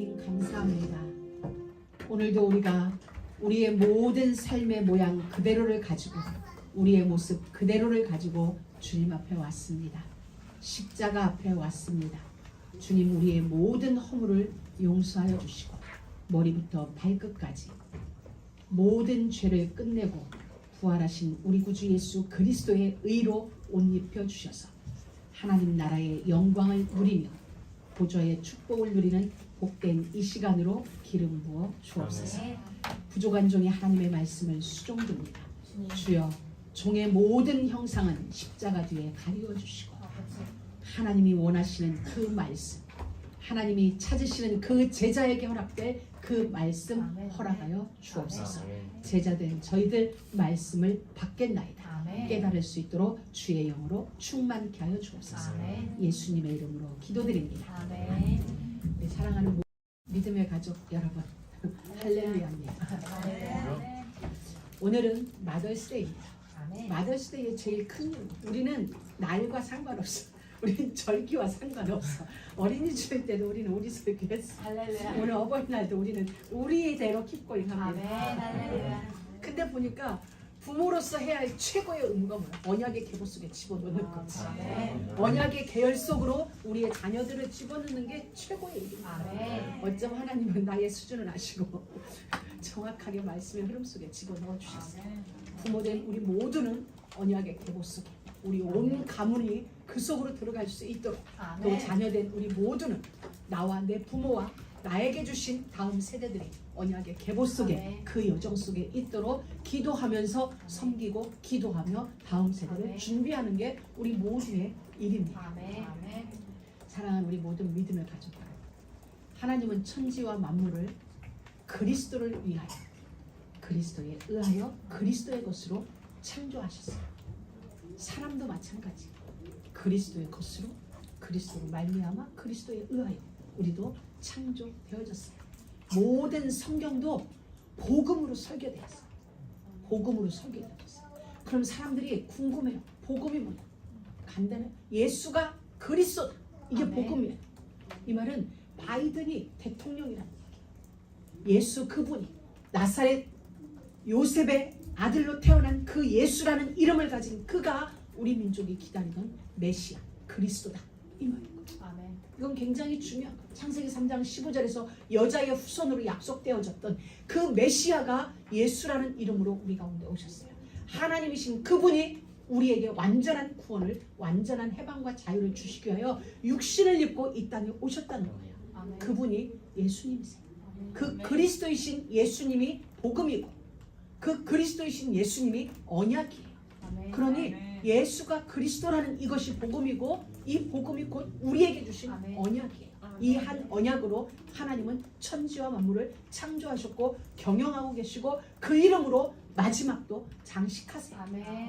하나님 감사합니다. 오늘도 우리가 우리의 모든 삶의 모양 그대로를 가지고 우리의 모습 그대로를 가지고 주님 앞에 왔습니다. 십자가 앞에 왔습니다. 주님 우리의 모든 허물을 용서하여 주시고 머리부터 발끝까지 모든 죄를 끝내고 부활하신 우리 구주 예수 그리스도의 의로 옷 입혀 주셔서 하나님 나라의 영광을 누리며 보좌의 축복을 누리는 복된 이 시간으로 기름 부어 주옵소서. 부족한 종이 하나님의 말씀을 수종듭니다. 주여 종의 모든 형상은 십자가 뒤에 가리워 주시고 하나님이 원하시는 그 말씀, 하나님이 찾으시는 그 제자에게 허락될 그 말씀 허락하여 주옵소서. 제자된 저희들 말씀을 받겠나이다. 깨달을 수 있도록 주의 영으로 충만케 하여 주옵소서. 예수님의 이름으로 기도드립니다. 우리 사랑하는 믿음의 가족 여러분, 할렐루야입니다. 오늘은 마더스데이입니다. 마더스데이의 제일 큰 이유, 우리는 날과 상관없어. 우리는 절기와 상관없어. 어린이집 때도 우리는 우리 설교했어. 오늘 어버이날도 우리는 우리대로 킵고잉 합니다. 근데 보니까 부모로서 해야 할 최고의 은검은 언약의 계보 속에 집어넣는 거지. 언약의 계열 속으로 우리의 자녀들을 집어넣는 게 최고의 일입니다. 어쩜 하나님은 나의 수준을 아시고 정확하게 말씀의 흐름 속에 집어넣어 주셨어요. 부모된 우리 모두는 언약의 계보 속에 우리 온 가문이 그 속으로 들어갈 수 있도록 또 자녀된 우리 모두는 나와 내 부모와 나에게 주신 다음 세대들이 언약의 계보 속에 그 여정 속에 있도록 기도하면서 섬기고 기도하며 다음 세대를 준비하는 게 우리 모두의 일입니다. 사랑하는 우리 모든 믿음의 가족, 하나님은 천지와 만물을 그리스도를 위하여 그리스도에 의하여 그리스도의 것으로 창조하셨어요. 사람도 마찬가지. 그리스도의 것으로 그리스도로 말미암아 그리스도에 의하여 우리도 창조되어졌어요. 모든 성경도 복음으로 설계되었어요. 복음으로 설계되었어요. 그럼 사람들이 궁금해요. 복음이 뭐냐? 간단해. 예수가 그리스도다. 이게 복음이에요. 이 말은 바이든이 대통령이라는 얘기예요. 예수 그분이 나사렛 요셉의 아들로 태어난 그 예수라는 이름을 가진 그가 우리 민족이 기다리던 메시아 그리스도다. 이 말이에요. 이건 굉장히 중요한 거예요. 창세기 3장 15절에서 여자의 후손으로 약속되어졌던 그 메시아가 예수라는 이름으로 우리 가운데 오셨어요. 하나님이신 그분이 우리에게 완전한 구원을, 완전한 해방과 자유를 주시기 위하여 육신을 입고 이 땅에 오셨다는 거예요. 그분이 예수님이세요. 그 그리스도이신 예수님이 복음이고 그 그리스도이신 예수님이 언약이에요. 그러니 예수가 그리스도라는 이것이 복음이고 이 복음이 곧 우리에게 주신 언약이에요. 이 한 언약으로 하나님은 천지와 만물을 창조하셨고 경영하고 계시고 그 이름으로 마지막도 장식하세요.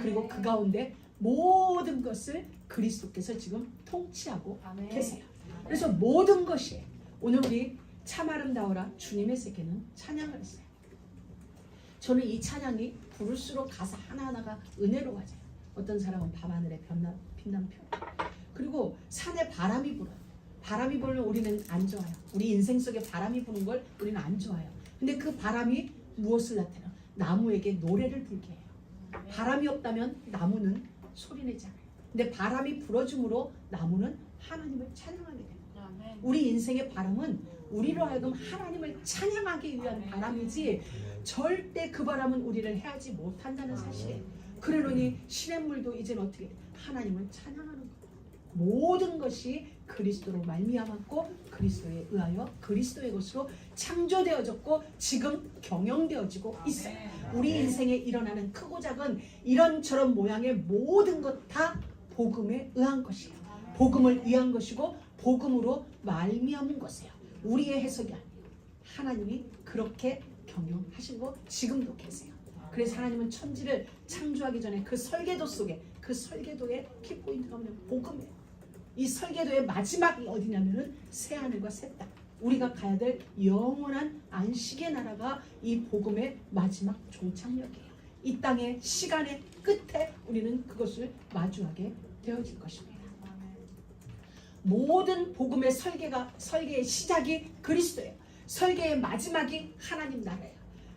그리고 그 가운데 모든 것을 그리스도께서 지금 통치하고 계세요. 그래서 모든 것이 오늘 우리 참 아름다워라 주님의 세계는 찬양을 했어요. 저는 이 찬양이 부를수록 가사 하나하나가 은혜로워져요. 어떤 사람은 밤하늘에 빛난 별, 그리고 산에 바람이 불어요. 바람이 불면 우리는 안 좋아요. 우리 인생 속에 바람이 부는 걸 우리는 안 좋아해요. 근데 그 바람이 무엇을 나타내요? 나무에게 노래를 불게 해요. 바람이 없다면 나무는 소리내지 않아요. 근데 바람이 불어줌으로 나무는 하나님을 찬양하게 됩니다. 우리 인생의 바람은 우리로 하여금 하나님을 찬양하기 위한 바람이지 절대 그 바람은 우리를 해하지 못한다는 사실이에요. 그러니 시냇물도 이제는 어떻게 하나님을 찬양하는 거예요. 모든 것이 그리스도로 말미암았고 그리스도에 의하여 그리스도의 것으로 창조되어졌고 지금 경영되어지고 있어요. 우리 인생에 일어나는 크고 작은 이런저런 모양의 모든 것 다 복음에 의한 것이에요. 복음을 위한 것이고 복음으로 말미암은 것이에요. 우리의 해석이 아니에요. 하나님이 그렇게 경영하시고 지금도 계세요. 그래서 하나님은 천지를 창조하기 전에 그 설계도 속에 그 설계도의 키포인트가 뭐냐면 복음이에요. 이 설계도의 마지막이 어디냐면은 새하늘과 새 땅. 우리가 가야 될 영원한 안식의 나라가 이 복음의 마지막 종착역이에요. 이 땅의 시간의 끝에 우리는 그것을 마주하게 되어질 것입니다. 모든 복음의 설계의 시작이 그리스도예요. 설계의 마지막이 하나님 나라예요.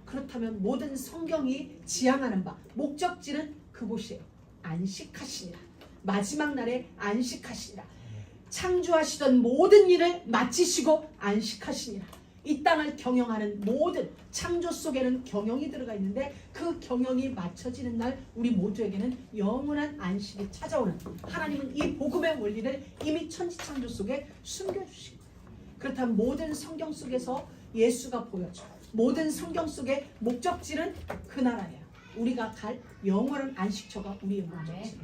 그렇다면 모든 성경이 지향하는 바 목적지는 그곳이에요. 안식하시니라. 마지막 날에 안식하시니라. 창조하시던 모든 일을 마치시고 안식하시니라. 이 땅을 경영하는 모든 창조 속에는 경영이 들어가 있는데 그 경영이 맞춰지는 날 우리 모두에게는 영원한 안식이 찾아오는, 하나님은 이 복음의 원리를 이미 천지창조 속에 숨겨주신 거예요. 그렇다면 모든 성경 속에서 예수가 보여줘. 모든 성경 속의 목적지는 그 나라예요. 우리가 갈 영원한 안식처가 우리의 목적지.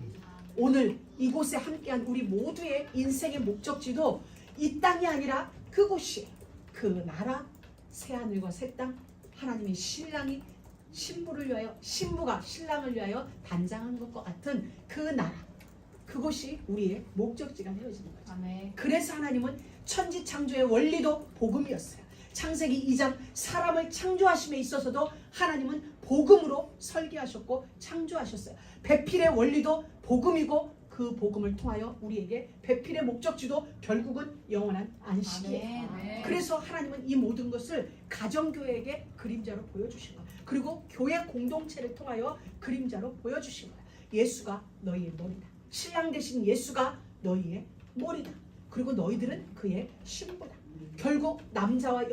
오늘 이곳에 함께한 우리 모두의 인생의 목적지도 이 땅이 아니라 그곳이에요. 그 나라, 새하늘과 새 땅, 하나님의 신랑이 신부가 신랑을 위하여 단장한 것과 같은 그 나라, 그곳이 우리의 목적지가 되어지는 거죠. 그래서 하나님은 천지창조의 원리도 복음이었어요. 창세기 2장 사람을 창조하심에 있어서도 하나님은 복음으로 설계하셨고 창조하셨어요. 배필의 원리도 복음이고 그 복음을 통하여 우리에게 배필의 목적지도 결국은 영원한 안식이에요. 그래서 하나님은 이 모든 것을 가정교회에게 그림자로 보여주신 거예요. 그리고 교회 공동체를 통하여 그림자로 보여주신 거예요. 예수가 너희의 머리다. 신랑 되신 예수가 너희의 머리다. 그리고 너희들은 그의 신부다. 결국 남자와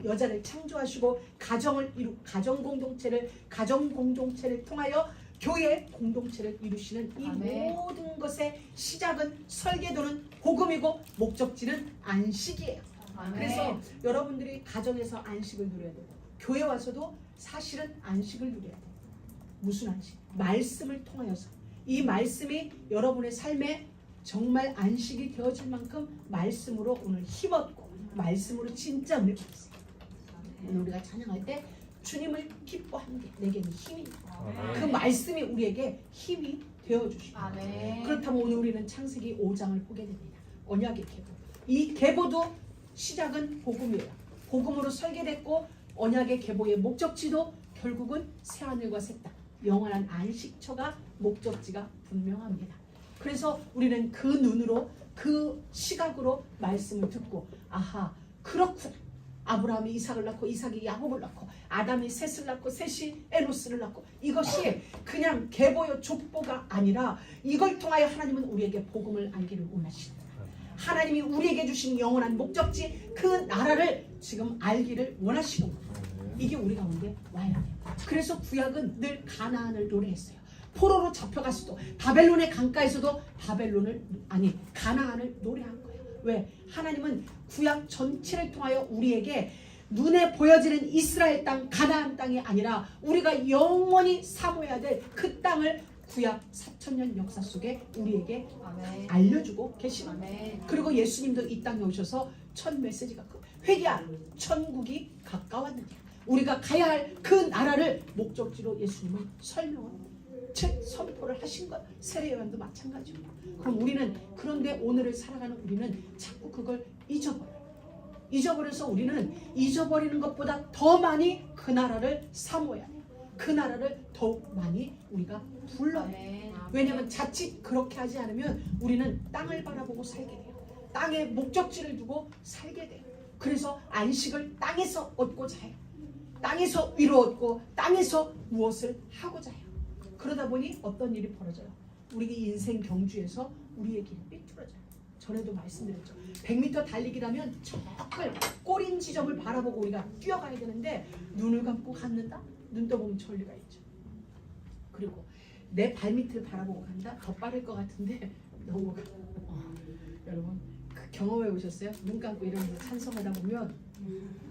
여자를 창조하시고 가정 공동체를 통하여 교회 공동체를 이루시는 이 모든 것의 시작은 설계도는 복음이고 목적지는 안식이에요. 그래서 여러분들이 가정에서 안식을 누려야 되고 교회 와서도 사실은 안식을 누려야 돼요. 무슨 안식? 말씀을 통하여서 이 말씀이 여러분의 삶에 정말 안식이 되어질 만큼 말씀으로 오늘 힘없고 말씀으로 진짜 은혜를 받았어요. 오늘 우리가 찬양할 때 주님을 기뻐하는 게 내게는 힘이 그 말씀이 우리에게 힘이 되어주십니다. 그렇다면 오늘 우리는 창세기 5장을 보게 됩니다. 언약의 계보. 이 계보도 시작은 복음이에요. 복음으로 설계됐고 언약의 계보의 목적지도 결국은 새하늘과 새 땅, 영원한 안식처가 목적지가 분명합니다. 그래서 우리는 그 눈으로 그 시각으로 말씀을 듣고 아하 그렇구나. 아브라함이 이삭을 낳고 이삭이 야곱을 낳고 아담이 셋을 낳고 셋이 에노스를 낳고 이것이 그냥 계보요 족보가 아니라 이걸 통하여 하나님은 우리에게 복음을 알기를 원하십니다. 하나님이 우리에게 주신 영원한 목적지 그 나라를 지금 알기를 원하시는 거예요. 이게 우리 가운데 와야 돼요. 그래서 구약은 늘 가나안을 노래했어요. 포로로 잡혀갔어도 바벨론의 강가에서도 가나안을 노래한 거예요. 왜? 하나님은 구약 전체를 통하여 우리에게 눈에 보여지는 이스라엘 땅, 가나안 땅이 아니라 우리가 영원히 사모해야 될 그 땅을 구약 4,000년 역사 속에 우리에게 알려주고 계시는 거예요. 그리고 예수님도 이 땅에 오셔서 첫 메시지가 회개하라, 천국이 가까웠느니라. 우리가 가야 할 그 나라를 목적지로 예수님은 즉 선포를 하신 것. 세례요한도 마찬가지고. 그럼 우리는 그런데 오늘을 살아가는 우리는 자꾸 그걸 잊어버려서 우리는 잊어버리는 것보다 더 많이 그 나라를 사모해야 해요. 그 나라를 더욱 많이 우리가 불러야 해요. 왜냐하면 자칫 그렇게 하지 않으면 우리는 땅을 바라보고 살게 돼요. 땅에 목적지를 두고 살게 돼요. 그래서 안식을 땅에서 얻고자 해요. 땅에서 위로 얻고 땅에서 무엇을 하고자 해요. 그러다 보니 어떤 일이 벌어져요? 우리 인생 경주에서 우리의 길이 삐뚤어져요. 전에도 말씀드렸죠. 100m 달리기라면 저 꼬린 지점을 바라보고 우리가 뛰어가야 되는데 눈을 감고 갔는다? 눈 떠보면 천리가 있죠. 그리고 내 발밑을 바라보고 간다? 더 빠를 것 같은데 너무 여러분 그 경험해 보셨어요? 눈 감고 이러면서 찬송하다 보면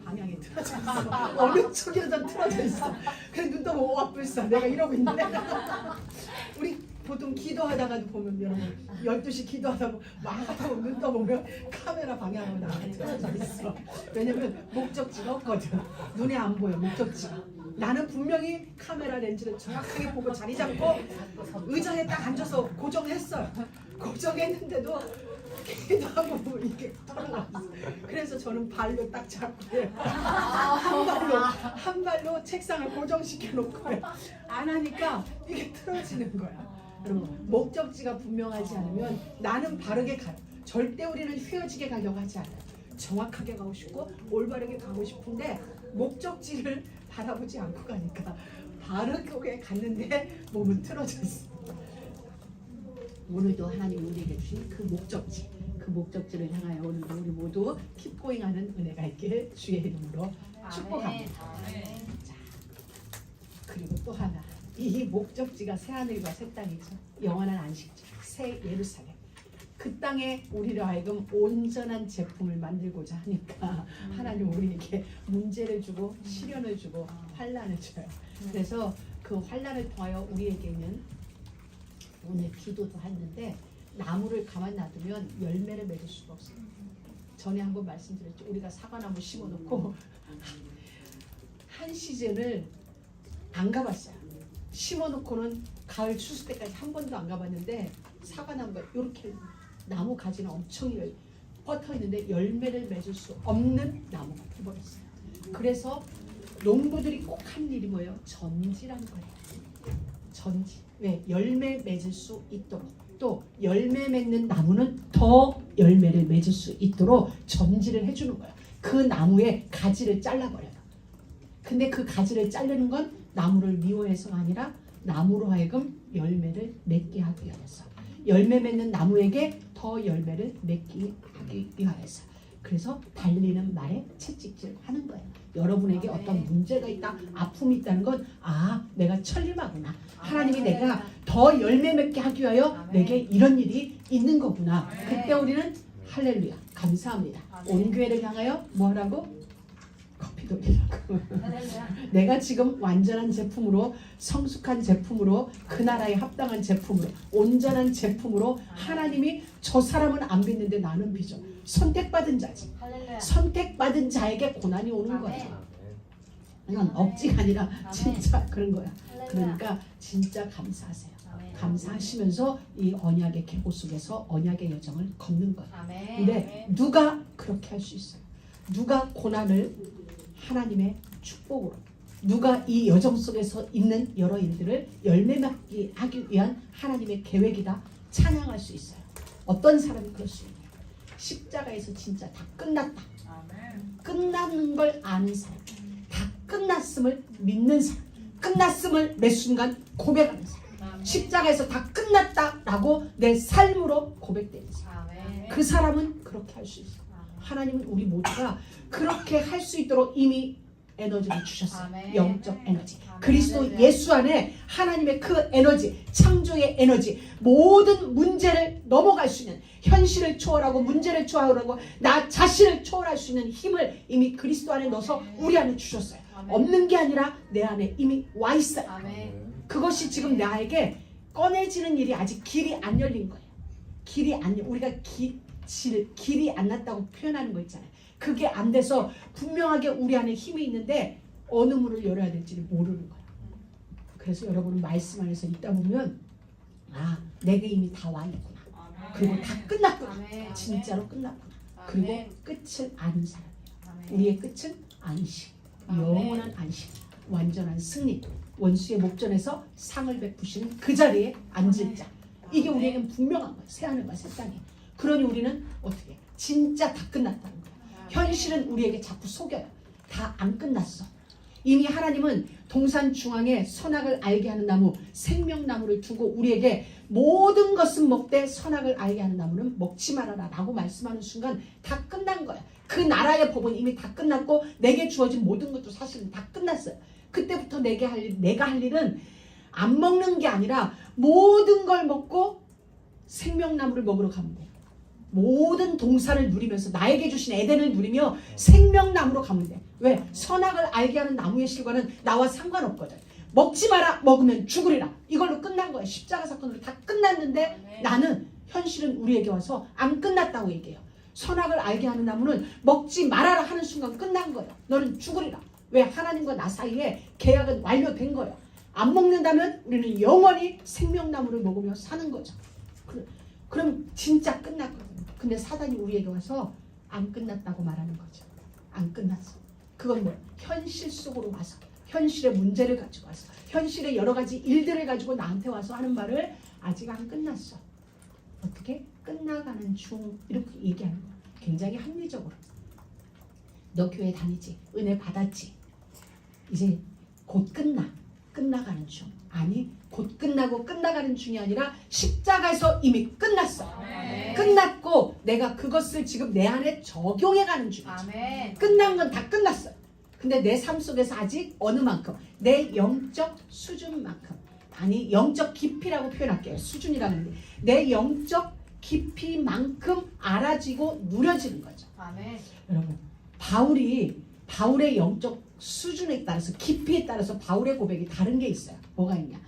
방향이 틀어져 있어. 어느 쪽이든 틀어져 있어. 그래서 눈 떠보고 와 불쌍 내가 이러고 있는데 우리 보통 기도하다가도 보면 여러분 12시 기도하다 보면 막 하다가 눈 떠보면 카메라 방향으로 나가 틀어져 있어. 왜냐면 목적지가 없거든. 눈에 안 보여 목적지가. 나는 분명히 카메라 렌즈를 정확하게 보고 자리 잡고 의자에 딱 앉아서 고정했어요. 고정했는데도 기도하고 이렇게 털어놨어. 그래서 저는 발로 딱 잡고 한 발로 책상을 고정시켜 놓고 안 하니까 이게 틀어지는 거야. 여러분 목적지가 분명하지 않으면 나는 바르게 가요. 절대 우리는 휘어지게 가려고 하지 않아요. 정확하게 가고 싶고 올바르게 가고 싶은데 목적지를 바라보지 않고 가니까 바르게 갔는데 몸은 틀어졌어. 오늘도 하나님 우리에게 주신 그 목적지를 향하여 오늘도 우리 모두 킵고잉하는 은혜가 있길 주의 이름으로 축복합니다. 자, 그리고 또 하나, 이 목적지가 새 하늘과 새 땅이죠. 영원한 안식처, 새 예루살렘. 그 땅에 우리로 하여금 온전한 제품을 만들고자 하니까 하나님 우리에게 문제를 주고 시련을 주고 환난을 줘요. 그래서 그 환난을 통하여 우리에게는 오늘 기도도 했는데 나무를 가만 놔두면 열매를 맺을 수가 없어요. 전에 한번 말씀드렸죠. 우리가 사과나무 심어놓고 한 시즌을 안 가봤어요. 심어놓고는 가을 추수 때까지 한 번도 안 가봤는데 사과나무가 이렇게 나무 가지는 엄청 뻗어 있는데 열매를 맺을 수 없는 나무가 되어버렸어요. 그래서 농부들이 꼭 하는 일이 뭐예요? 전지라는 거예요. 전지. 왜? 열매 맺을 수 있도록. 또 열매 맺는 나무는 더 열매를 맺을 수 있도록 전지를 해주는 거예요. 그 나무의 가지를 잘라버려요. 근데 그 가지를 자르는 건 나무를 미워해서가 아니라 나무로 하여금 열매를 맺게 하기 위해서. 열매 맺는 나무에게 더 열매를 맺기 하기 위하여서. 그래서 달리는 말에 채찍질 하는 거예요. 여러분에게 어떤 문제가 있다, 아픔이 있다는 건 내가 천림하구나. 하나님이 내가 더 열매 맺게 하기 위하여 내게 이런 일이 있는 거구나. 그때 우리는 할렐루야 감사합니다. 온 교회를 향하여 뭐하라고? 커피 돌리라고. 내가 지금 완전한 제품으로, 성숙한 제품으로, 그 나라에 합당한 제품으로, 온전한 제품으로 하나님이 저 사람은 안 믿는데 나는 믿어. 선택받은 자지. 선택받은 자에게 고난이 오는 거야. 이건 억지가 아니라 진짜 그런 거야. 그러니까 진짜 감사하세요. 감사하시면서 이 언약의 계보 속에서 언약의 여정을 걷는 거예요. 근데 누가 그렇게 할 수 있어요? 누가 고난을 하나님의 축복으로, 누가 이 여정 속에서 있는 여러 일들을 열매 맺게 하기 위한 하나님의 계획이다 찬양할 수 있어요. 어떤 사람이 그럴 수 있냐? 십자가에서 진짜 다 끝났다. 끝나는 걸 아는 사람, 다 끝났음을 믿는 사람, 끝났음을 매 순간 고백하는 사람, 십자가에서 다 끝났다라고 내 삶으로 고백되는 사람, 그 사람은 그렇게 할 수 있어요. 하나님은 우리 모두가 그렇게 할 수 있도록 이미 에너지를 주셨어요. 영적 에너지. 그리스도 예수 안에 하나님의 그 에너지, 창조의 에너지, 모든 문제를 넘어갈 수 있는, 현실을 초월하고 문제를 초월하고 나 자신을 초월할 수 있는 힘을 이미 그리스도 안에 넣어서 우리 안에 주셨어요. 없는 게 아니라 내 안에 이미 와 있어요. 그것이 지금 나에게 꺼내지는 일이 아직 길이 안 열린 거예요. 길이 안 열, 우리가 길이 안 났다고 표현하는 거 있잖아요. 그게 안 돼서 분명하게 우리 안에 힘이 있는데 어느 문을 열어야 될지를 모르는 거예요. 그래서 여러분은 말씀 안에서 있다 보면 내게 이미 다 와 있구나. 그리고 다 끝났구나. 진짜로 끝났구나. 그리고 끝을 아는 사람이에요. 우리의 끝은 안식, 영원한 안식, 완전한 승리, 원수의 목전에서 상을 베푸시는 그 자리에 앉을 자. 이게 우리에게는 분명한 거예요. 새하늘과 새 땅이. 그러니 우리는 어떻게? 진짜 다 끝났다는 거예요. 현실은 우리에게 자꾸 속여요. 다 안 끝났어. 이미 하나님은 동산 중앙에 선악을 알게 하는 나무, 생명나무를 두고 우리에게 모든 것은 먹되 선악을 알게 하는 나무는 먹지 말아라 라고 말씀하는 순간 다 끝난 거야. 그 나라의 법은 이미 다 끝났고 내게 주어진 모든 것도 사실은 다 끝났어요. 그때부터 내가 할 일은 안 먹는 게 아니라 모든 걸 먹고 생명나무를 먹으러 가면 돼요. 모든 동산을 누리면서 나에게 주신 에덴을 누리며 생명나무로 가면 돼. 왜? 선악을 알게 하는 나무의 실과는 나와 상관없거든. 먹지 마라, 먹으면 죽으리라. 이걸로 끝난 거야. 십자가 사건으로 다 끝났는데 나는 현실은 우리에게 와서 안 끝났다고 얘기해요. 선악을 알게 하는 나무는 먹지 말아라 하는 순간 끝난 거예요. 너는 죽으리라. 왜? 하나님과 나 사이에 계약은 완료된 거예요. 안 먹는다면 우리는 영원히 생명나무를 먹으며 사는 거죠. 그럼 진짜 끝났거든요. 근데 사단이 우리에게 와서 안 끝났다고 말하는 거죠. 안 끝났어. 그건 뭐 현실 속으로 와서 현실의 문제를 가지고 와서 현실의 여러 가지 일들을 가지고 나한테 와서 하는 말을 아직 안 끝났어. 어떻게? 끝나가는 중 이렇게 얘기하는 거야. 굉장히 합리적으로. 너 교회 다니지? 은혜 받았지? 이제 곧 끝나가는 중. 아니 곧 끝나고 끝나가는 중이 아니라 십자가에서 이미 끝났어. 아멘. 끝났고 내가 그것을 지금 내 안에 적용해가는 중이지. 아멘. 끝난 건 다 끝났어. 근데 내 삶 속에서 아직 어느 만큼 내 영적 수준만큼, 아니 영적 깊이라고 표현할게요. 수준이라는 게 내 영적 깊이만큼 알아지고 누려지는 거죠. 아멘. 여러분, 바울의 영적 수준에 따라서, 깊이에 따라서 바울의 고백이 다른 게 있어요. 뭐가 있냐?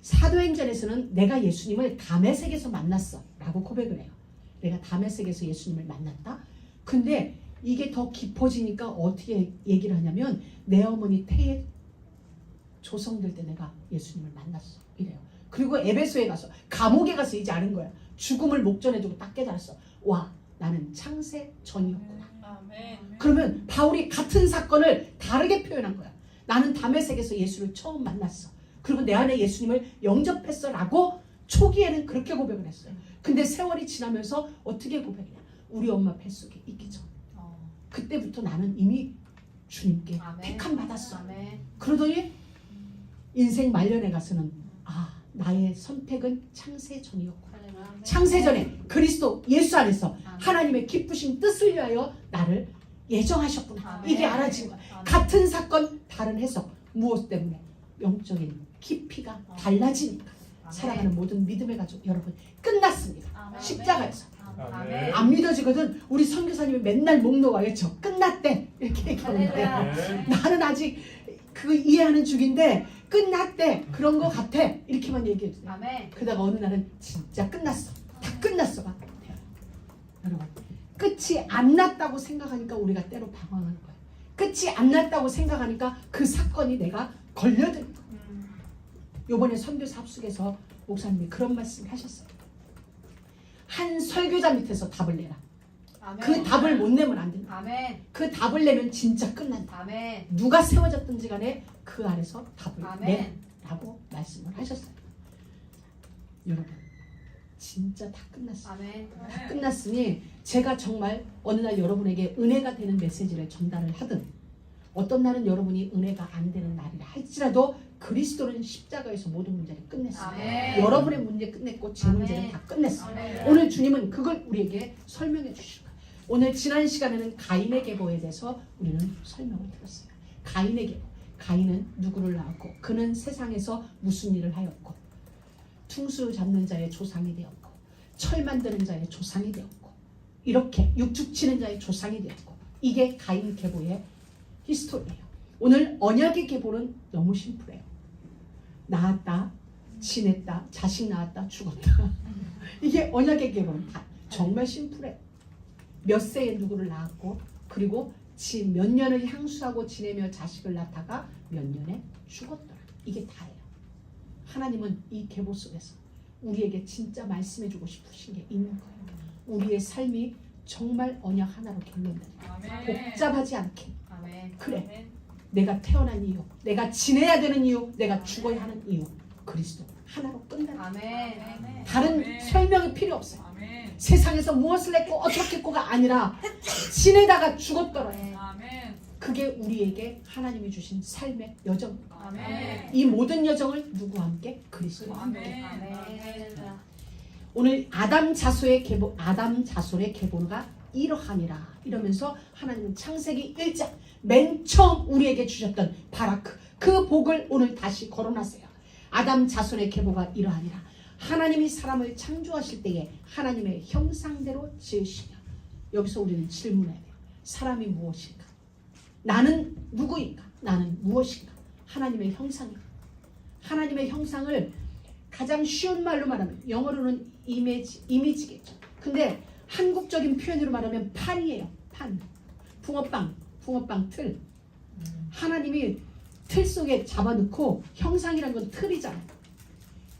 사도행전에서는 내가 예수님을 다메섹에서 만났어 라고 고백을 해요. 내가 다메섹에서 예수님을 만났다. 근데 이게 더 깊어지니까 어떻게 얘기를 하냐면 내 어머니 태에 조성될 때 내가 예수님을 만났어 이래요. 그리고 에베소에 가서, 감옥에 가서 이제 아는 거야. 죽음을 목전에 두고 딱 깨달았어. 와, 나는 창세 전이었구나. 아멘. 그러면 바울이 같은 사건을 다르게 표현한 거야. 나는 다메섹에서 예수를 처음 만났어. 그리고 내 안에 예수님을 영접했어 라고 초기에는 그렇게 고백을 했어요. 근데 세월이 지나면서 어떻게 고백했냐? 우리 엄마 뱃속에 있기 전. 그때부터 나는 이미 주님께 아멘. 택함 받았어. 아멘. 그러더니 인생 말년에 가서는 나의 선택은 창세 전이었구나. 창세 전에 그리스도 예수 안에서 하나님의 기쁘신 뜻을 위하여 나를 예정하셨구나. 아멘. 이게 알아진 거야. 아멘. 같은 사건 다른 해석. 무엇 때문에? 영적인 깊이가 달라지니까. 아멘. 사랑하는 모든 믿음의 가족 여러분, 끝났습니다. 아멘. 십자가에서. 아멘. 안 믿어지거든. 우리 선교사님이 맨날 목 놓아겠죠. 끝났대 이렇게 얘기하는데 할렐루야. 나는 아직 그 이해하는 중인데 끝났대 그런 거 같아 이렇게만 얘기해 주세요. 아멘. 그러다가 어느 날은 진짜 끝났어. 다 끝났어가. 여러분, 끝이 안 났다고 생각하니까 우리가 때로 방황하는 거예요. 끝이 안 났다고 생각하니까 그 사건이 내가 걸려든 거예요. 요번에 선교사 합숙에서 목사님이 그런 말씀을 하셨어요. 한 설교자 밑에서 답을 내라. 아멘. 그 답을 못 내면 안 된다. 아멘. 그 답을 내면 진짜 끝난다. 아멘. 누가 세워졌든지 간에 그 아래서 답을 아멘. 내라고 말씀을 하셨어요. 여러분, 진짜 다 끝났어요. 아멘. 다 끝났으니 제가 정말 어느 날 여러분에게 은혜가 되는 메시지를 전달을 하든, 어떤 날은 여러분이 은혜가 안 되는 날이라 할지라도 그리스도는 십자가에서 모든 문제를 끝냈습니다. 아멘. 여러분의 문제 끝냈고 제 아멘. 문제는 다 끝냈어요. 아멘. 오늘 주님은 그걸 우리에게 설명해 주실 거예요. 오늘 지난 시간에는 가인의 계보에 대해서 우리는 설명을 들었어요. 가인의 계보. 가인은 누구를 낳았고 그는 세상에서 무슨 일을 하였고 퉁수 잡는 자의 조상이 되었고 철 만드는 자의 조상이 되었고 이렇게 육축 치는 자의 조상이 되었고, 이게 가인 계보의 히스토리예요. 오늘 언약의 계보는 너무 심플해요. 낳았다, 지냈다, 자식 낳았다, 죽었다. 이게 언약의 계보는 다 정말 심플해요. 몇 세에 누구를 낳았고 그리고 몇 년을 향수하고 지내며 자식을 낳다가 몇 년에 죽었더라. 이게 다예요. 하나님은 이 계보 속에서 우리에게 진짜 말씀해주고 싶으신 게 있는 거예요. 우리의 삶이 정말 언약 하나로 결론된다. 복잡하지 않게. 아멘. 그래. 내가 태어난 이유, 내가 지내야 되는 이유, 내가 죽어야 하는 이유, 그리스도 하나로 끝난다. 아멘. 다른 설명이 필요 없어요. 세상에서 무엇을 했고 어떻게 했고가 아니라 지내다가 죽었더라. 그게 우리에게 하나님이 주신 삶의 여정. 아멘. 이 모든 여정을 누구와 함께? 그리스도와 함께. 아멘. 오늘 아담 자손의 계보가 이러하니라 이러면서 하나님은 창세기 1장 맨 처음 우리에게 주셨던 바라크, 그 복을 오늘 다시 거론하세요. 아담 자손의 계보가 이러하니라. 하나님이 사람을 창조하실 때에 하나님의 형상대로 지으시며, 여기서 우리는 질문해야 돼요. 사람이 무엇일까? 나는 누구인가? 나는 무엇인가? 하나님의 형상인가? 하나님의 형상을 가장 쉬운 말로 말하면 영어로는 이미지겠죠. 근데 한국적인 표현으로 말하면 판이에요. 판. 붕어빵 틀. 하나님이 틀 속에 잡아넣고, 형상이란 건 틀이잖아요.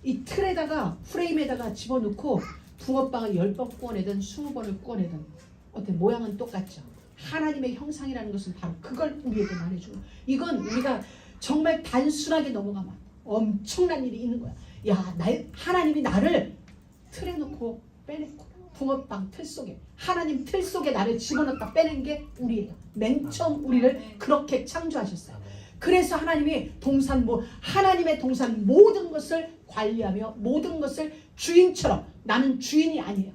이 틀에다가 프레임에다가 집어넣고 붕어빵을 10번 구워내든 20번을 구워내든 어때? 모양은 똑같죠. 하나님의 형상이라는 것은 바로 그걸 우리에게 말해주는, 이건 우리가 정말 단순하게 넘어가면 엄청난 일이 있는 거야. 야, 하나님이 나를 틀에 넣고 빼냈구나. 붕어빵 틀 속에 하나님 틀 속에 나를 집어넣다 빼낸 게 우리예요. 맨 처음 우리를 그렇게 창조하셨어요. 그래서 하나님이 하나님의 동산 모든 것을 관리하며 모든 것을 주인처럼, 나는 주인이 아니에요.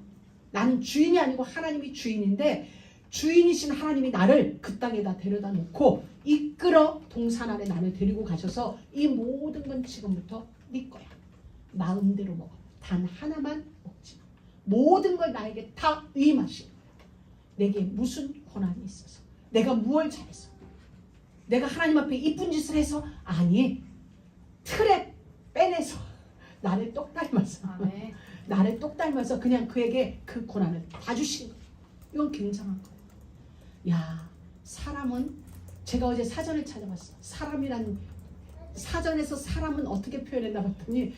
나는 주인이 아니고 하나님이 주인인데, 주인이신 하나님이 나를 그 땅에다 데려다 놓고 이끌어 동산 안에 나를 데리고 가셔서 이 모든 건 지금부터 네 거야. 마음대로 먹어. 단 하나만 먹지 마. 모든 걸 나에게 다 위임하시고, 내게 무슨 권한이 있어서, 내가 무엇을 잘했어, 내가 하나님 앞에 이쁜 짓을 해서, 아니, 틀에 빼내서 나를 똑 닮아서 아멘. 나를 똑 닮아서 그냥 그에게 그 권한을 다 주신 거예요. 이건 굉장한 거예요. 야, 사람은, 제가 어제 사전을 찾아봤어. 사전에서 사람은 어떻게 표현했나 봤더니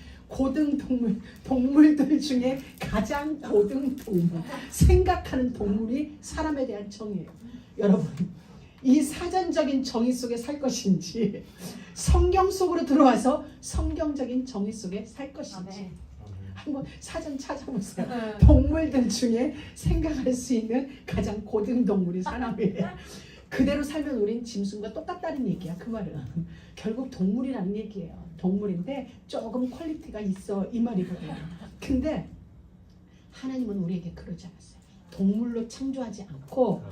동물들 중에 가장 고등 동물, 생각하는 동물이 사람에 대한 정의예요. 여러분, 이 사전적인 정의 속에 살 것인지 성경 속으로 들어와서 성경적인 정의 속에 살 것인지 아멘. 한번 사전 찾아보세요. 동물들 중에 생각할 수 있는 가장 고등 동물이 사람이에요. 그대로 살면 우린 짐승과 똑같다는 얘기야. 그 말은 결국 동물이라는 얘기예요. 동물인데 조금 퀄리티가 있어, 이 말이거든요. 근데 하나님은 우리에게 그러지 않았어요. 동물로 창조하지 않고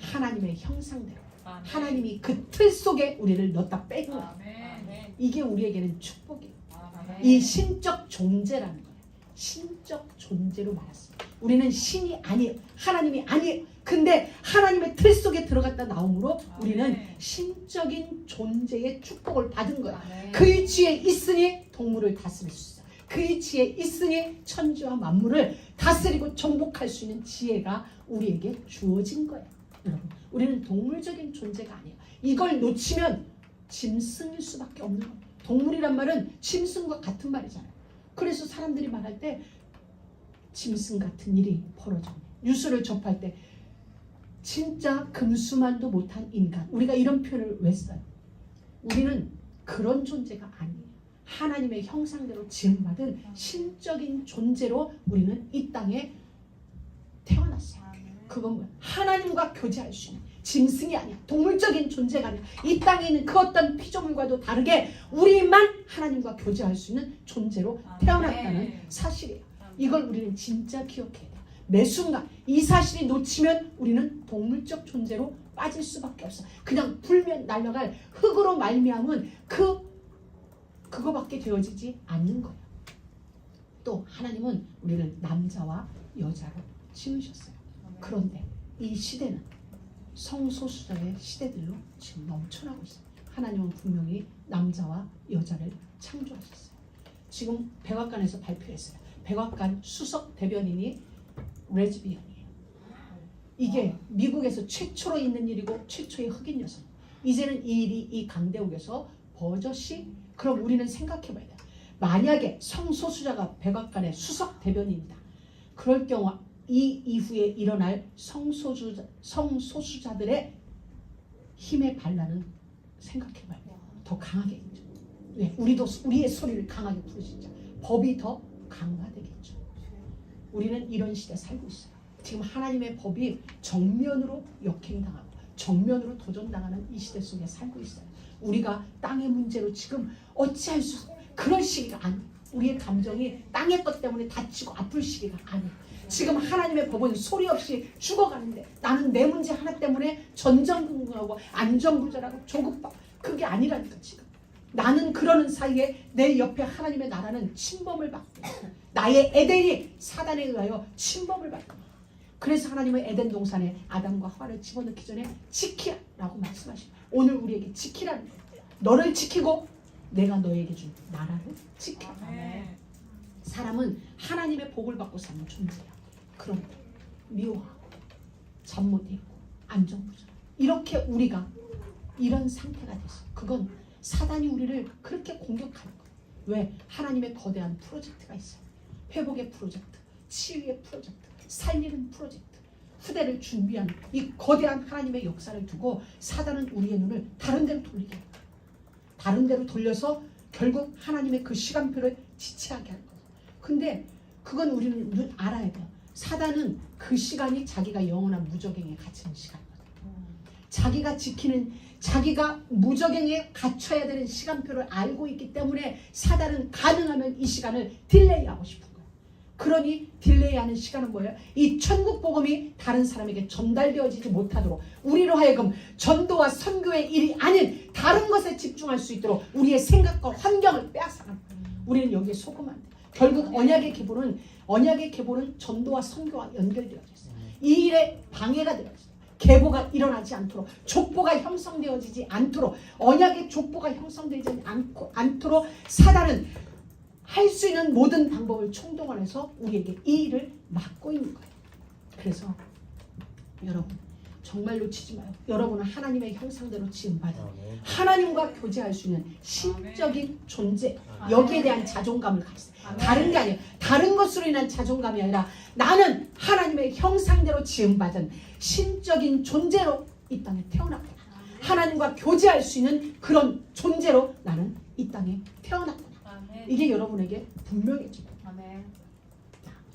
하나님의 형상대로, 아멘. 하나님이 그 틀 속에 우리를 넣다 뺀 거예요. 아멘. 이게 우리에게는 축복이에요. 아멘. 이 신적 존재라는 거예요. 신적 존재로 말했습니다. 우리는 신이 아니에요. 하나님이 아니에요. 근데 하나님의 틀 속에 들어갔다 나옴으로 우리는 신적인 존재의 축복을 받은 거야. 아멘. 그 위치에 있으니 동물을 다스릴 수 있어. 그 위치에 있으니 천지와 만물을 다스리고 정복할 수 있는 지혜가 우리에게 주어진 거예요. 여러분, 우리는 동물적인 존재가 아니에요. 이걸 놓치면 짐승일 수밖에 없는 거예요. 동물이란 말은 짐승과 같은 말이잖아요. 그래서 사람들이 말할 때 짐승 같은 일이 벌어졌네. 뉴스를 접할 때 진짜 금수만도 못한 인간, 우리가 이런 표현을 왜 써요? 우리는 그런 존재가 아니에요. 하나님의 형상대로 지음받은 신적인 존재로 우리는 이 땅에 태어났어요. 그건 뭐야? 하나님과 교제할 수 있는 짐승이 아니야. 동물적인 존재가 아니야. 이 땅에 있는 그 어떤 피조물과도 다르게 우리만 하나님과 교제할 수 있는 존재로 태어났다는 사실이에요. 이걸 우리는 진짜 기억해야 돼. 매 순간 이 사실이 놓치면 우리는 동물적 존재로 빠질 수밖에 없어. 그냥 불면 날아갈 흙으로 말미암은 그거밖에 되어지지 않는 거예요. 또 하나님은 우리를 남자와 여자로 지으셨어요. 그런데 이 시대는 성소수자의 시대들로 지금 넘쳐나고 있어요. 하나님은 분명히 남자와 여자를 창조하셨어요. 지금 백악관에서 발표했어요. 백악관 수석 대변인이 레즈비언이에요. 이게 미국에서 최초로 있는 일이고 최초의 흑인 여성. 이제는 이 일이 이 강대국에서 버젓이, 그럼 우리는 생각해봐야 돼요. 만약에 성소수자가 백악관의 수석 대변인이다. 그럴 경우 이 이후에 일어날 성소수자들의 힘의 반란은 생각해봐야 돼요. 더 강하겠죠. 네, 우리도 우리의 소리를 강하게 부르시죠. 법이 더 강화되겠죠. 우리는 이런 시대에 살고 있어요. 지금 하나님의 법이 정면으로 역행당하고 정면으로 도전당하는 이 시대 속에 살고 있어요. 우리가 땅의 문제로 지금 어찌할 수, 그런 시기가 아니에요. 우리의 감정이 땅의 것 때문에 다치고 아플 시기가 아니에요. 지금 하나님의 법은 소리 없이 죽어가는데 나는 내 문제 하나 때문에 전전긍긍하고 안전부절하고 조급하고, 그게 아니라니까. 지금 나는 그러는 사이에 내 옆에 하나님의 나라는 침범을 받고 있어요. 나의 에덴이 사단에 의하여 침범을 받고 있어요. 그래서 하나님은 에덴 동산에 아담과 하와를 집어넣기 전에 지키라고 말씀하십니다. 오늘 우리에게 지키라는 거예요. 너를 지키고 내가 너에게 준 나라를 지켜. 아멘. 사람은 하나님의 복을 받고 사는 존재야. 그런데 미워하고 잠 못 이루고 안정부절, 이렇게 우리가 이런 상태가 됐어. 그건 사단이 우리를 그렇게 공격하는 거예요. 왜? 하나님의 거대한 프로젝트가 있어요. 회복의 프로젝트, 치유의 프로젝트, 살리는 프로젝트, 후대를 준비하는 이 거대한 하나님의 역사를 두고 사단은 우리의 눈을 다른 데로 돌리게 합니다. 다른 데로 돌려서 결국 하나님의 그 시간표를 지체하게 할 거예요. 근데 그건 우리는 알아야 돼요. 사단은 그 시간이 자기가 영원한 무적행에 갇히는 시간이거든. 자기가 지키는, 자기가 무적행에 갇혀야 되는 시간표를 알고 있기 때문에 사단은 가능하면 이 시간을 딜레이하고 싶은 거야. 그러니 딜레이하는 시간은 뭐예요? 이 천국 복음이 다른 사람에게 전달되어지지 못하도록 우리로 하여금 전도와 선교의 일이 아닌 다른 것에 집중할 수 있도록 우리의 생각과 환경을 빼앗아가는 거야. 우리는 여기에 속으면 안 돼. 결국 언약의 계보는 전도와 선교와 연결되어져 있어요. 이 일에 방해가 되어져 있어요. 계보가 일어나지 않도록, 족보가 형성되어지지 않도록, 언약의 족보가 형성되지 않도록 사단은 할 수 있는 모든 방법을 총동원해서 우리에게 이 일을 막고 있는 거예요. 그래서 여러분 정말 놓치지 마요. 여러분은 하나님의 형상대로 지음받은 하나님과 교제할 수 있는 신적인 존재, 여기에 대한 자존감을 가지세요. 다른 게 아니에요. 다른 것으로 인한 자존감이 아니라 나는 하나님의 형상대로 지음받은 신적인 존재로 이 땅에 태어났구나. 하나님과 교제할 수 있는 그런 존재로 나는 이 땅에 태어났구나. 이게 여러분에게 분명해져요.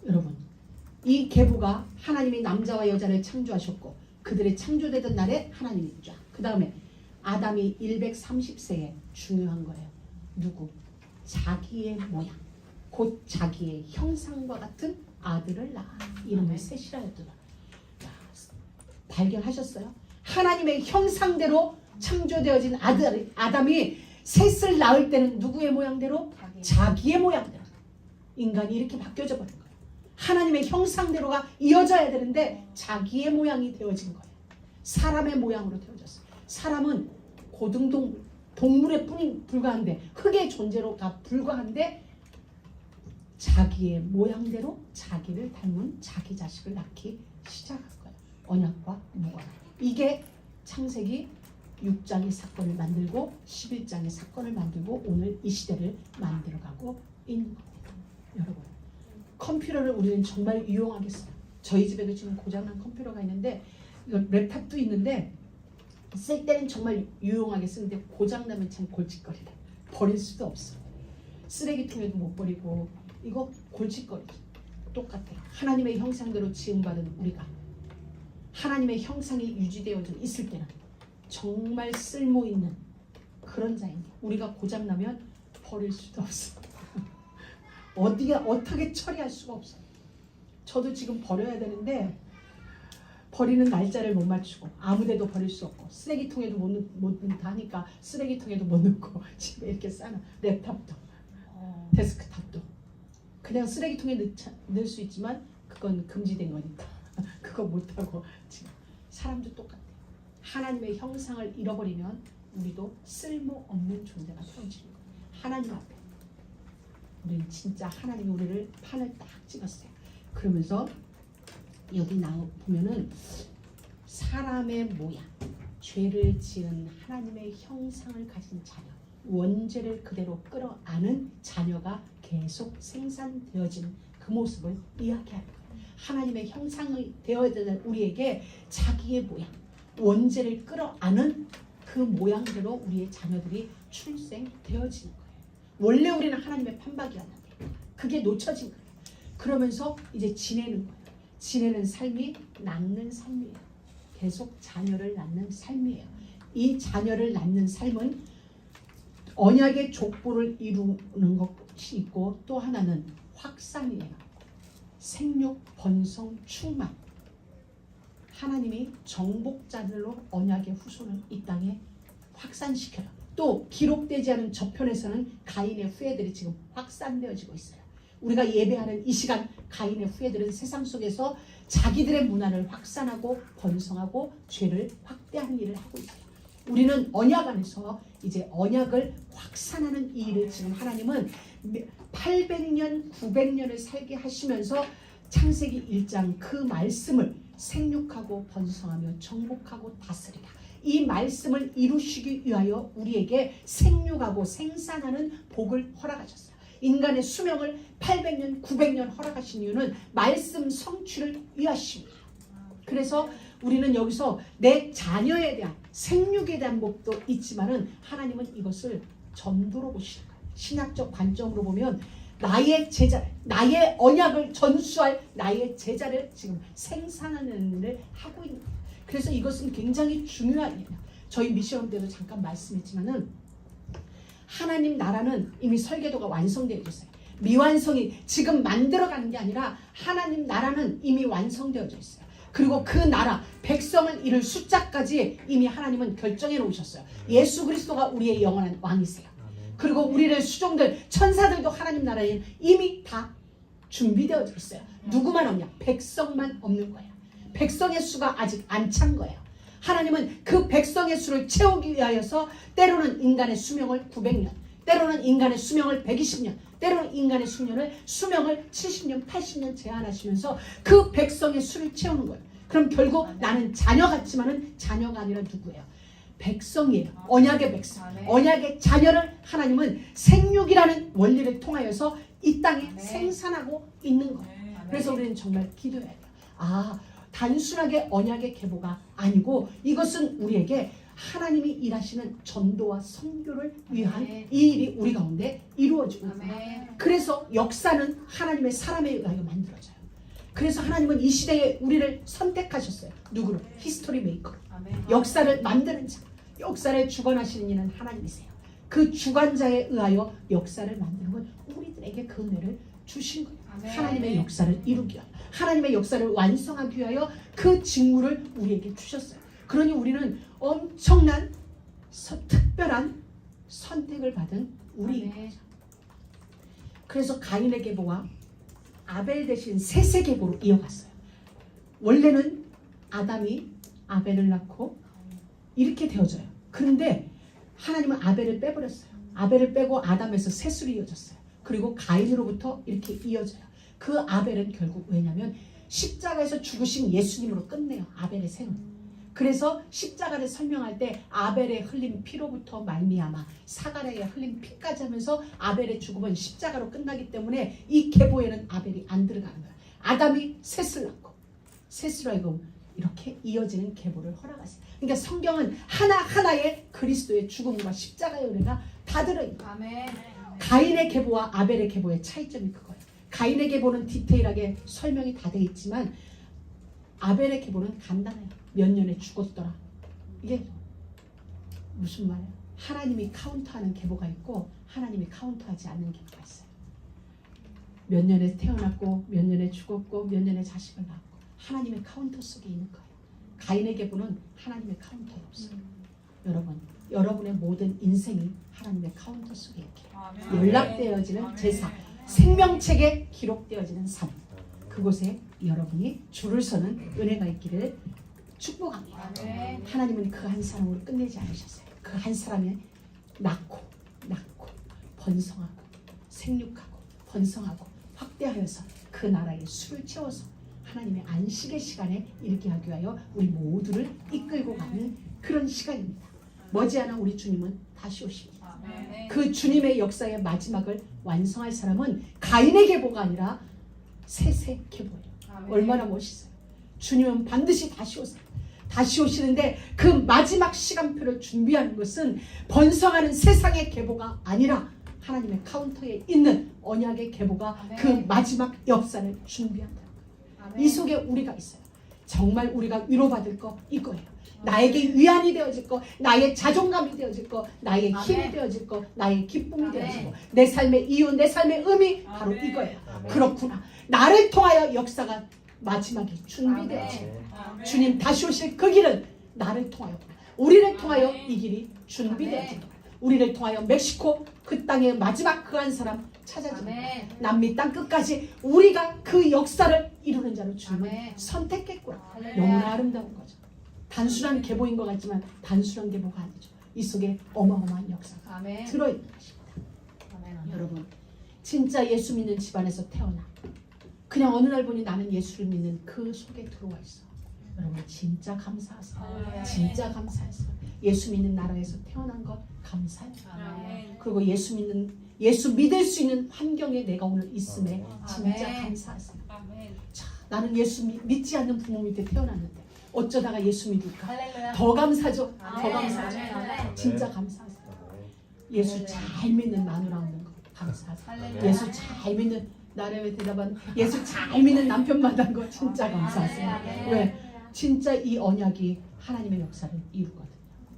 여러분, 이 계보가 하나님이 남자와 여자를 창조하셨고 그들의 창조되던 날에 하나님이 쫙. 그 다음에 아담이 130세에 중요한 거예요. 누구? 자기의 모양, 곧 자기의 형상과 같은 아들을 낳아 이름을 셋이라 했더라. 발견하셨어요? 하나님의 형상대로 창조되어진 아들 아담이 셋을 낳을 때는 누구의 모양대로? 자기의 모양대로. 인간이 이렇게 바뀌어져 버린 거예요. 하나님의 형상대로가 이어져야 되는데 자기의 모양이 되어진 거예요. 사람의 모양으로 되어졌어요. 사람은 고등동물, 동물에 불과한데, 흙의 존재로가 불과한데 자기의 모양대로 자기를 닮은 자기 자식을 낳기 시작한 거예요. 언약과 무관. 이게 창세기 6장의 사건을 만들고 11장의 사건을 만들고 오늘 이 시대를 만들어가고 있는 겁니다. 여러분, 컴퓨터를 우리는 정말 이용하게 써요. 저희 집에도 지금 고장난 컴퓨터가 있는데 랩탑도 있는데 쓸 때는 정말 유용하게 쓰는데 고장나면 참 골칫거리다. 버릴 수도 없어. 쓰레기통에도 못 버리고 이거 골칫거리죠. 똑같아요. 하나님의 형상대로 지음받은 우리가 하나님의 형상이 유지되어 있을 때는 정말 쓸모있는 그런 자인데 우리가 고장나면 버릴 수도 없어. 어떻게 처리할 수가 없어. 저도 지금 버려야 되는데 버리는 날짜를 못 맞추고 아무데도 버릴 수 없고 쓰레기통에도 못 넣다 하니까 쓰레기통에도 못 넣고 집에 이렇게 싸놔. 랩탑도 데스크탑도 그냥 쓰레기통에 넣을 수 있지만 그건 금지된 거니까 그거 못하고 지금 사람도 똑같아요. 하나님의 형상을 잃어버리면 우리도 쓸모없는 존재가 되어지는 거예요. 하나님 앞에 우리는 진짜 하나님이 우리를 판을 딱 찍었어요. 그러면서 여기 보면은 사람의 모양, 죄를 지은 하나님의 형상을 가진 자녀, 원죄를 그대로 끌어안은 자녀가 계속 생산되어진 그 모습을 이야기하는 거예요. 하나님의 형상이 되어야 되는 우리에게 자기의 모양, 원죄를 끌어안은 그 모양대로 우리의 자녀들이 출생되어지는 거예요. 원래 우리는 하나님의 판박이었는데 그게 놓쳐진 거예요. 그러면서 이제 지내는 거예요. 지내는 삶이 낳는 삶이에요. 계속 자녀를 낳는 삶이에요. 이 자녀를 낳는 삶은 언약의 족보를 이루는 것이 있고 또 하나는 확산이에요. 생육, 번성, 충만. 하나님이 정복자들로 언약의 후손을 이 땅에 확산시켜요. 또 기록되지 않은 저편에서는 가인의 후예들이 지금 확산되어지고 있어요. 우리가 예배하는 이 시간 가인의 후예들은 세상 속에서 자기들의 문화를 확산하고 번성하고 죄를 확대하는 일을 하고 있어요. 우리는 언약 안에서 이제 언약을 확산하는 이 일을 지금 하나님은 800년, 900년을 살게 하시면서 창세기 1장 그 말씀을 생육하고 번성하며 정복하고 다스리라. 이 말씀을 이루시기 위하여 우리에게 생육하고 생산하는 복을 허락하셨어요. 인간의 수명을 800년, 900년 허락하신 이유는 말씀 성취를 위하십니다. 그래서 우리는 여기서 내 자녀에 대한 생육에 대한 복도 있지만은 하나님은 이것을 전도로 보시는 거예요. 신학적 관점으로 보면 나의 제자, 나의 언약을 전수할 나의 제자를 지금 생산하는 일을 하고 있는 거예요. 그래서 이것은 굉장히 중요한 일이에요. 저희 미션 때도 잠깐 말씀했지만은 하나님 나라는 이미 설계도가 완성되어 있어요. 미완성이 지금 만들어가는 게 아니라 하나님 나라는 이미 완성되어져 있어요. 그리고 그 나라 백성을 이룰 숫자까지 이미 하나님은 결정해 놓으셨어요. 예수 그리스도가 우리의 영원한 왕이세요. 그리고 우리를 수종들 천사들도 하나님 나라에 이미 다 준비되어져 있어요. 누구만 없냐? 백성만 없는 거예요. 백성의 수가 아직 안 찬 거예요. 하나님은 그 백성의 수를 채우기 위하여서 때로는 인간의 수명을 900년, 때로는 인간의 수명을 120년, 때로는 인간의 수명을 70년, 80년 제한하시면서 그 백성의 수를 채우는 거예요. 그럼 결국 나는 자녀 같지만은 자녀가 아니라 누구예요? 백성이에요. 언약의 백성, 언약의 자녀를 하나님은 생육이라는 원리를 통하여서 이 땅에 생산하고 있는 거예요. 그래서 우리는 정말 기도해야 돼요. 아, 단순하게 언약의 계보가 아니고 이것은 우리에게 하나님이 일하시는 전도와 선교를 위한 이 일이 우리 가운데 이루어지고 있습니다. 그래서 역사는 하나님의 사람에 의하여 만들어져요. 그래서 하나님은 이 시대에 우리를 선택하셨어요. 누구를? 히스토리 메이커. 역사를 만드는 자. 역사를 주관하시는 이는 하나님이세요. 그 주관자에 의하여 역사를 만드는 건 우리들에게 그 은혜를 주신 거예요. 하나님의 역사를 이루기 위하여, 하나님의 역사를 완성하기 위하여 그 직무를 우리에게 주셨어요. 그러니 우리는 엄청난 특별한 선택을 받은 우리인 거죠. 그래서 가인의 계보와 아벨 대신 셋의 계보로 이어갔어요. 원래는 아담이 아벨을 낳고 이렇게 되어져요. 그런데 하나님은 아벨을 빼버렸어요. 아벨을 빼고 아담에서 셋으로 이어졌어요. 그리고 가인으로부터 이렇게 이어져요. 그 아벨은 결국 왜냐하면 십자가에서 죽으신 예수님으로 끝내요. 아벨의 생은. 그래서 십자가를 설명할 때 아벨의 흘린 피로부터 말미암아 사가랴의 흘린 피까지 하면서 아벨의 죽음은 십자가로 끝나기 때문에 이 계보에는 아벨이 안 들어가는 거예요. 아담이 셋을 낳고 셋으로 하여금 이렇게 이어지는 계보를 허락하세요. 그러니까 성경은 하나하나의 그리스도의 죽음과 십자가의 은혜가 다 들어있는 거예요. 가인의 계보와 아벨의 계보의 차이점이 그거예요. 가인의 계보는 디테일하게 설명이 다 돼 있지만 아벨의 계보는 간단해요. 몇 년에 죽었더라. 이게 무슨 말이에요? 하나님이 카운트하는 계보가 있고 하나님이 카운트하지 않는 계보가 있어요. 몇 년에 태어났고 몇 년에 죽었고 몇 년에 자식을 낳았고 하나님의 카운터 속에 있는 거예요. 가인의 계보는 하나님의 카운터에 없어요. 여러분의 모든 인생이 하나님의 카운터 속에 이렇게 연락되어지는 제사, 생명책에 기록되어지는 삶, 그곳에 여러분이 줄을 서는 은혜가 있기를 축복합니다. 하나님은 그 한 사람으로 끝내지 않으셨어요. 그 한 사람이 낳고 번성하고 생육하고 번성하고 확대하여서 그 나라의 수를 채워서 하나님의 안식의 시간에 이르게 하기 위하여 우리 모두를 이끌고 가는 그런 시간입니다. 머지않아 우리 주님은 다시 오십니다. 그 주님의 역사의 마지막을 완성할 사람은 가인의 계보가 아니라 셋의 계보예요. 얼마나 멋있어요. 주님은 반드시 다시 오세요. 다시 오시는데 그 마지막 시간표를 준비하는 것은 번성하는 세상의 계보가 아니라 하나님의 카운터에 있는 언약의 계보가 그 마지막 역사를 준비한다. 이 속에 우리가 있어요. 정말 우리가 위로받을 거 이거예요. 나에게 위안이 되어질 거, 나의 자존감이 되어질 거, 나의 힘이 되어질 거, 나의 기쁨이 되어질 거, 내 삶의 이유, 내 삶의 의미 바로 이거예요. 그렇구나. 나를 통하여 역사가 마지막에 준비되어질 거. 주님 다시 오실 그 길은 나를 통하여, 우리를 통하여 이 길이 준비되어질 거. 우리를 통하여 멕시코 그 땅의 마지막 그 한 사람 찾아집니다. 남미 땅 끝까지 우리가 그 역사를 이루는 자로 주님은 선택했구나. 너무나 아름다운 거죠. 단순한 계보인 것 같지만 단순한 계보가 아니죠. 이 속에 어마어마한 역사가 들어있는 것입니다. 여러분, 진짜 예수 믿는 집안에서 태어나 그냥 어느 날 보니 나는 예수를 믿는 그 속에 들어와 있어. 여러분 진짜 감사하세요. 진짜 감사하세요. 예수 믿는 나라에서 태어난 것 감사해요. 그리고 예수 믿을 수 있는 환경에 내가 오늘 있음에 진짜 감사하세요. 자, 나는 예수 믿지 않는 부모 밑에 태어났는데 어쩌다가 예수 믿을까? 더 감사죠. 더 감사죠. 진짜 감사하세요. 예수 잘 믿는 마누라 없는 거 감사하세요. 할렐루야. 예수 잘 믿는 나를 대답한 예수 잘 믿는 남편 만난 거 진짜 감사하세요. 왜? 진짜 이 언약이 하나님의 역사를 이루거든요.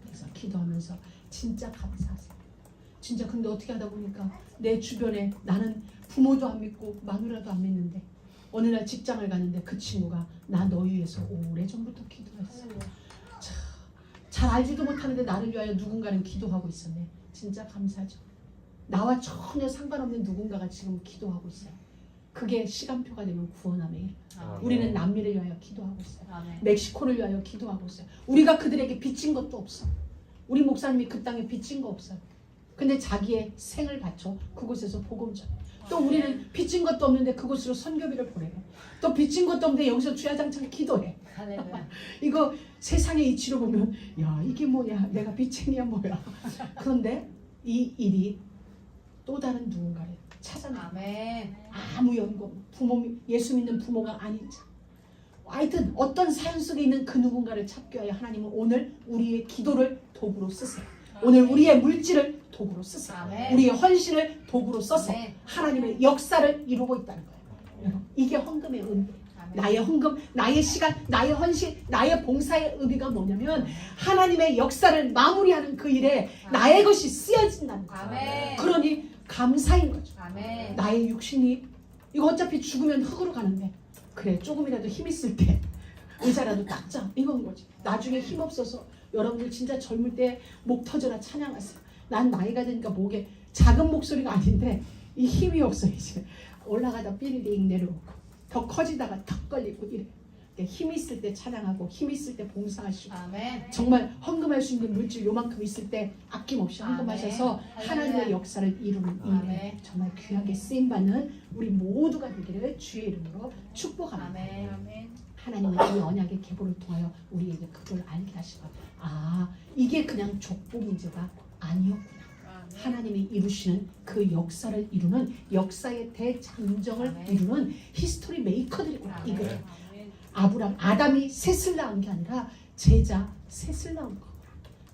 그래서 기도하면서 진짜 감사하세요. 진짜 근데 어떻게 하다 보니까 내 주변에 나는 부모도 안 믿고 마누라도 안 믿는데 어느 날 직장을 가는데 그 친구가 나 너 위해서 오래전부터 기도했어. 잘 알지도 못하는데 나를 위하여 누군가는 기도하고 있었네. 진짜 감사죠. 나와 전혀 상관없는 누군가가 지금 기도하고 있어요. 그게 시간표가 되면 구원함에 이르러요. 우리는 남미를 위하여 기도하고 있어요. 아멘. 멕시코를 위하여 기도하고 있어요. 우리가 그들에게 빚진 것도 없어. 우리 목사님이 그 땅에 빚진 거 없어요. 근데 자기의 생을 바쳐 그곳에서 복음 전해. 또 우리는 빚진 것도 없는데 그곳으로 선교비를 보내요. 또 빚진 것도 없는데 여기서 주야장창 기도해. 할렐루야. 이거 세상의 이치로 보면 야 이게 뭐야, 내가 빚쟁이야 뭐야. 그런데 이 일이 또 다른 누군가를 찾아내. 아멘. 아무 연고 부모 예수 믿는 부모가 아닌 자. 하여튼 어떤 사연 속에 있는 그 누군가를 찾기 위하여 하나님은 오늘 우리의 기도를 도구로 쓰세요. 오늘 우리의 물질을 도구로 쓰세요. 아멘. 우리의 헌신을 도구로 써서 아멘. 하나님의 역사를 이루고 있다는 거예요. 여러분, 이게 헌금의 의미. 아멘. 나의 헌금, 나의 시간, 나의 헌신, 나의 봉사의 의미가 뭐냐면 하나님의 역사를 마무리하는 그 일에 나의 것이 쓰여진다는 거예요. 아멘. 그러니 감사인 거죠. 아멘. 나의 육신이 이거 어차피 죽으면 흙으로 가는데 그래 조금이라도 힘 있을 때 의자라도 닦자 이건 거지. 나중에 힘 없어서 여러분들 진짜 젊을 때 목 터져라 찬양하세요. 난 나이가 드니까 목에 작은 목소리가 아닌데 이 힘이 없어. 이제 올라가다 삐리링 내려오고 더 커지다가 턱 걸리고 이래. 힘 있을 때 찬양하고 힘 있을 때 봉사하시고 아멘. 정말 헌금할 수 있는 물질 요만큼 있을 때 아낌없이 헌금하셔서 아멘. 하나님의 역사를 이루는 일에 아멘. 정말 귀하게 쓰임받는 우리 모두가 되기를 주의 이름으로 축복합니다. 아멘. 하나님은 이 언약의 계보를 통하여 우리에게 그걸 알게 하시고 이게 그냥 족보 문제가 아니었구나. 하나님이 이루시는 그 역사를 이루는 역사의 대장정을 아멘. 이루는 히스토리 메이커들이구나. 아멘. 이거예요. 아담이 셋을 낳은 게 아니라 제자 셋을 낳은 거.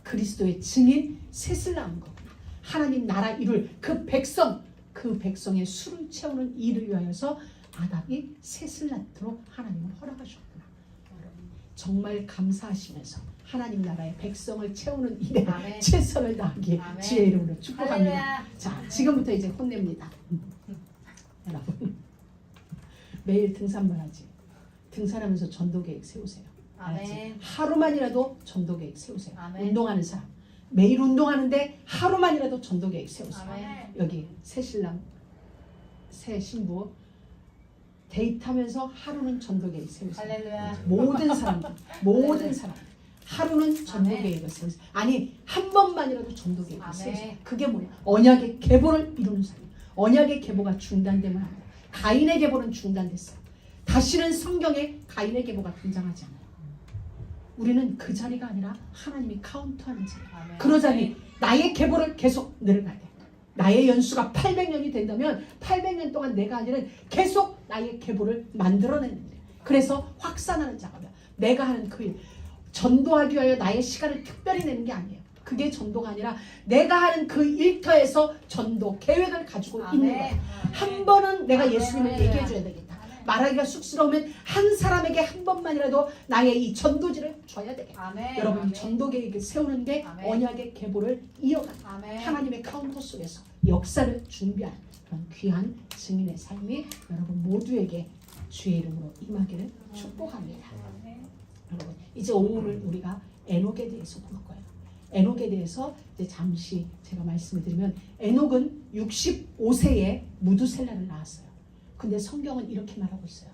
그리스도의 증인 셋을 낳은 거. 하나님 나라 이룰 그 백성의 수를 채우는 일을 위하여서 아담이 셋을 낳도록 하나님은 허락하셨구나. 정말 감사하시면서 하나님 나라의 백성을 채우는 일에 아멘. 최선을 다하기에 아멘. 주의 이름으로 축복합니다. 할렐루야. 자, 지금부터 이제 혼냅니다. 여러분 매일 등산만 하지. 등산하면서 전도 계획 세우세요. 알았지? 아멘. 하루만이라도 전도 계획 세우세요. 아멘. 운동하는 사람 매일 운동하는데 하루만이라도 전도 계획 세우세요. 아멘. 여기 새 신랑 새 신부 데이트하면서 하루는 전도 계획 세우세요. 할렐루야. 모든 사람 하루는 전도 아멘. 계획을 세우세요. 아니 한 번만이라도 전도 계획을 아멘. 세우세요. 그게 뭐냐? 언약의 계보를 이루는 사람. 언약의 계보가 중단되면 안 돼요. 가인의 계보는 중단됐어요. 다시는 성경에 가인의 계보가 등장하지 않아요. 우리는 그 자리가 아니라 하나님이 카운트하는 자리. 아멘. 그러자니 나의 계보를 계속 늘어가야 돼. 나의 연수가 800년이 된다면 800년 동안 내가 할 일은 계속 나의 계보를 만들어내는 일. 그래서 확산하는 작업이야. 내가 하는 그 일. 전도하기 위하여 나의 시간을 특별히 내는 게 아니에요. 그게 전도가 아니라 내가 하는 그 일터에서 전도 계획을 가지고 있는 거야. 한 번은 내가 예수님을 얘기해 줘야 되겠다. 말하기가 쑥스러우면 한 사람에게 한 번만이라도 나의 이 전도지를 줘야 되겠다. 아멘. 여러분이 아멘. 전도 계획을 세우는 게 아멘. 언약의 계보를 이어가는 아멘. 하나님의 카운터 속에서 역사를 준비한 그런 귀한 증인의 삶이 여러분 모두에게 주의 이름으로 임하기를 축복합니다. 여러분 이제 오늘 우리가 에녹에 대해서 볼 거예요. 에녹에 대해서 이제 잠시 제가 말씀을 드리면 에녹은 65세에 무두셀라를 낳았어요. 근데 성경은 이렇게 말하고 있어요.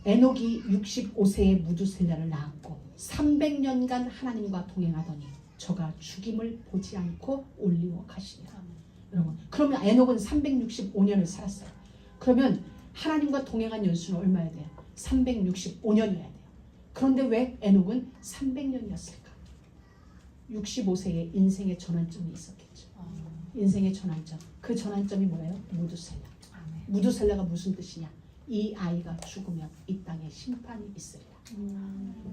에녹이 65세에 무두셀라를 낳았고 300년간 하나님과 동행하더니 저가 죽임을 보지 않고 올리워 가시니라. 여러분 그러면 에녹은 365년을 살았어요. 그러면 하나님과 동행한 연수는 얼마야 돼요? 365년이어야 돼요. 그런데 왜 에녹은 300년이었을까? 65세에 인생의 전환점이 있었겠죠. 인생의 전환점. 그 전환점이 뭐예요? 무두셀라. 무두셀라가 무슨 뜻이냐? 이 아이가 죽으면 이 땅에 심판이 있으리라.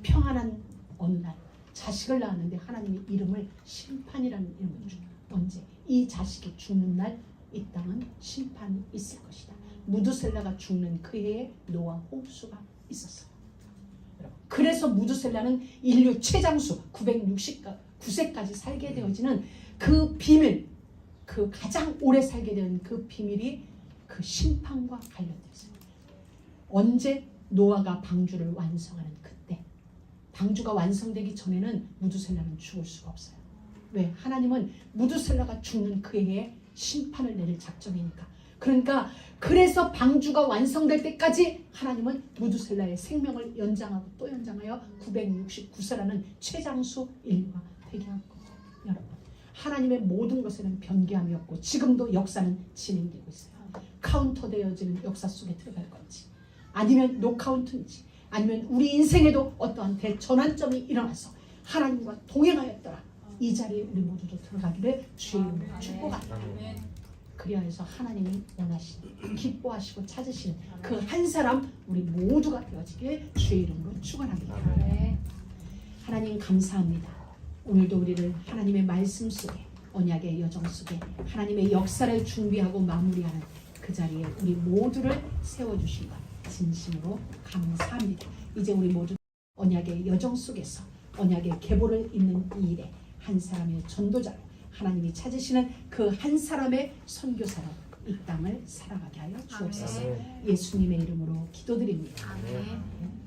평안한 어느 날 자식을 낳았는데 하나님이 이름을 심판이라는 이름을 줍니다. 언제? 이 자식이 죽는 날 이 땅은 심판이 있을 것이다. 무두셀라가 죽는 그 해에 노아 홍수가 있었어요. 그래서 무두셀라는 인류 최장수 969세까지 살게 되어지는 그 비밀, 그 가장 오래 살게 된 그 비밀이 그 심판과 관련되어 있어요. 언제? 노아가 방주를 완성하는 그때. 방주가 완성되기 전에는 무두셀라는 죽을 수가 없어요. 왜? 하나님은 무두셀라가 죽는 그 해에 심판을 내릴 작정이니까. 그러니까 그래서 방주가 완성될 때까지 하나님은 무두셀라의 생명을 연장하고 또 연장하여 969세라는 최장수 인류가 되게 한 거예요. 여러분, 하나님의 모든 것에는 변개함이 없고 지금도 역사는 진행되고 있어요. 카운터되어지는 역사 속에 들어갈 건지, 아니면 노카운트인지, 아니면 우리 인생에도 어떠한 대전환점이 일어나서 하나님과 동행하였더라. 이 자리에 우리 모두도 들어가기를 주의 이름으로 축복합니다. 그리하여 해서 하나님이 원하시는, 기뻐하시고 찾으시는 그 한 사람 우리 모두가 되어지길 주의 이름으로 축원합니다. 하나님 감사합니다. 오늘도 우리를 하나님의 말씀 속에, 언약의 여정 속에 하나님의 역사를 준비하고 마무리하는 그 자리에 우리 모두를 세워주신 것 진심으로 감사합니다. 이제 우리 모두 언약의 여정 속에서 언약의 계보를 잇는 이 일에 한 사람의 전도자로, 하나님이 찾으시는 그 한 사람의 선교사로 이 땅을 살아가게 하여 주옵소서. 예수님의 이름으로 기도드립니다. 아멘.